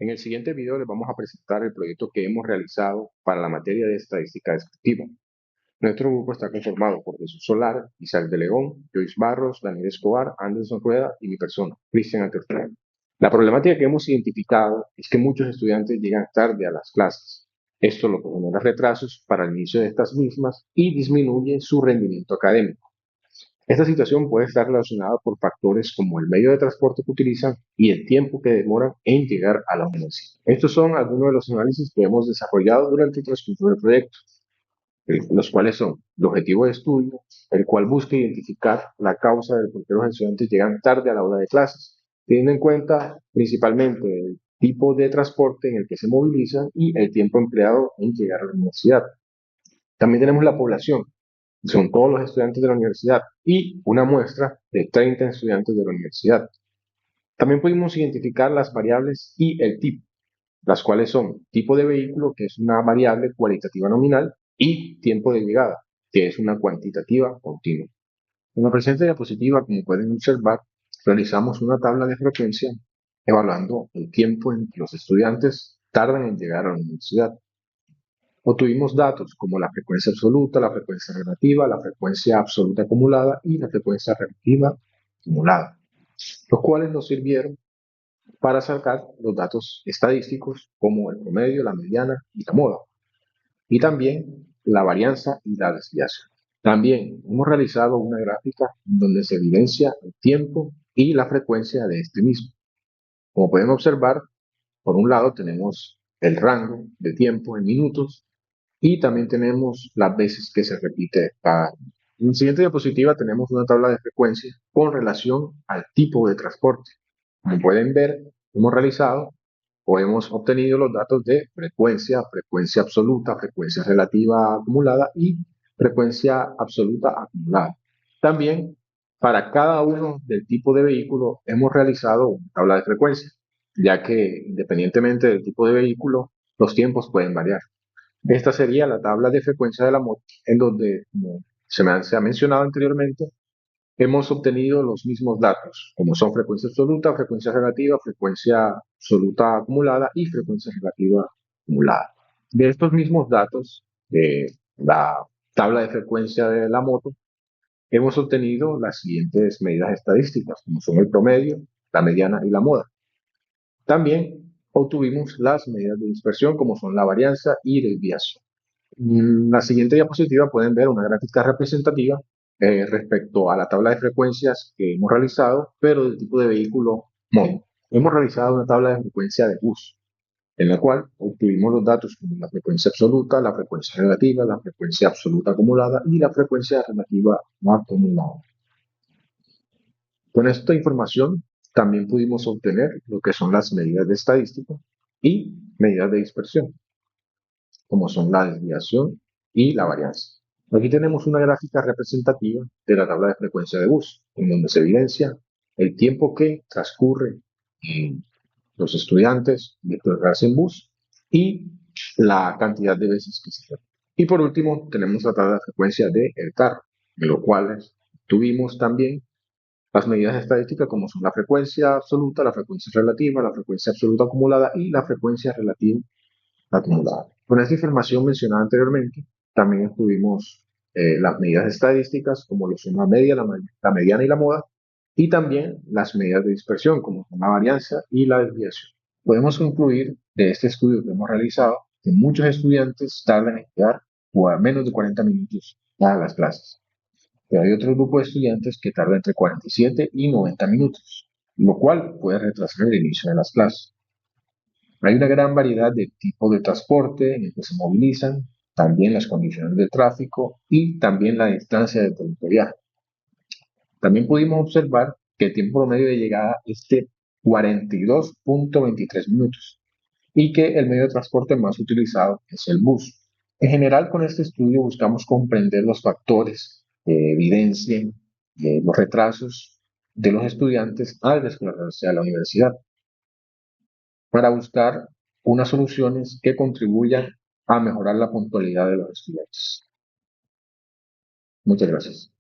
En el siguiente video les vamos a presentar el proyecto que hemos realizado para la materia de estadística descriptiva. Nuestro grupo está conformado por Jesús Solar, Isaac de León, Joyce Barros, Daniel Escobar, Anderson Rueda y mi persona, Cristian Aterfrán. La problemática que hemos identificado es que muchos estudiantes llegan tarde a las clases. Esto lo que genera retrasos para el inicio de estas mismas y disminuye su rendimiento académico. Esta situación puede estar relacionada por factores como el medio de transporte que utilizan y el tiempo que demoran en llegar a la universidad. Estos son algunos de los análisis que hemos desarrollado durante el transcurso del proyecto, los cuales son el objetivo de estudio, el cual busca identificar la causa del por qué los estudiantes llegan tarde a la hora de clases, teniendo en cuenta principalmente el tipo de transporte en el que se movilizan y el tiempo empleado en llegar a la universidad. También tenemos la población, son todos los estudiantes de la universidad y una muestra de 30 estudiantes de la universidad. También pudimos identificar las variables y el tipo, las cuales son tipo de vehículo, que es una variable cualitativa nominal, y tiempo de llegada, que es una cuantitativa continua. En la presente diapositiva, como pueden observar, realizamos una tabla de frecuencia evaluando el tiempo en que los estudiantes tardan en llegar a la universidad. Obtuvimos datos como la frecuencia absoluta, la frecuencia relativa, la frecuencia absoluta acumulada y la frecuencia relativa acumulada, los cuales nos sirvieron para sacar los datos estadísticos como el promedio, la mediana y la moda, y también la varianza y la desviación. También hemos realizado una gráfica donde se evidencia el tiempo y la frecuencia de este mismo. Como pueden observar, por un lado tenemos el rango de tiempo en minutos y también tenemos las veces que se repite cada año. En la siguiente diapositiva tenemos una tabla de frecuencia con relación al tipo de transporte. Como pueden ver, hemos realizado o hemos obtenido los datos de frecuencia, frecuencia absoluta, frecuencia relativa acumulada y frecuencia absoluta acumulada. También, para cada uno del tipo de vehículo, hemos realizado una tabla de frecuencia, ya que independientemente del tipo de vehículo, los tiempos pueden variar. Esta sería la tabla de frecuencia de la moto, en donde, como se ha mencionado anteriormente, hemos obtenido los mismos datos, como son frecuencia absoluta, frecuencia relativa, frecuencia absoluta acumulada y frecuencia relativa acumulada. De estos mismos datos, de la tabla de frecuencia de la moto, hemos obtenido las siguientes medidas estadísticas, como son el promedio, la mediana y la moda. También obtuvimos las medidas de dispersión, como son la varianza y desviación. En la siguiente diapositiva pueden ver una gráfica representativa respecto a la tabla de frecuencias que hemos realizado, pero del tipo de vehículo móvil. Hemos realizado una tabla de frecuencia de bus, en la cual obtuvimos los datos como la frecuencia absoluta, la frecuencia relativa, la frecuencia absoluta acumulada y la frecuencia relativa no acumulada. Con esta información también pudimos obtener lo que son las medidas de estadística y medidas de dispersión, como son la desviación y la varianza. Aquí tenemos una gráfica representativa de la tabla de frecuencia de bus, en donde se evidencia el tiempo que transcurre en los estudiantes de desplazarse en bus y la cantidad de veces que se repite. Y por último, tenemos la tabla de frecuencia del carro, en lo cual tuvimos también las medidas estadísticas como son la frecuencia absoluta, la frecuencia relativa, la frecuencia absoluta acumulada y la frecuencia relativa acumulada. Con esta información mencionada anteriormente, también incluimos las medidas estadísticas, como lo son la media, la mediana y la moda, y también las medidas de dispersión, como son la varianza y la desviación. Podemos concluir de este estudio que hemos realizado que muchos estudiantes tardan en llegar o a menos de 40 minutos a las clases. Pero hay otro grupo de estudiantes que tarda entre 47 y 90 minutos, lo cual puede retrasar el inicio de las clases. Hay una gran variedad de tipos de transporte en el que se movilizan, también las condiciones de tráfico y también la distancia de territorial. También pudimos observar que el tiempo promedio de llegada es de 42.23 minutos y que el medio de transporte más utilizado es el bus. En general, con este estudio buscamos comprender los factores que evidencian los retrasos de los estudiantes al desplazarse a la universidad, para buscar unas soluciones que contribuyan a mejorar la puntualidad de los estudiantes. Muchas gracias.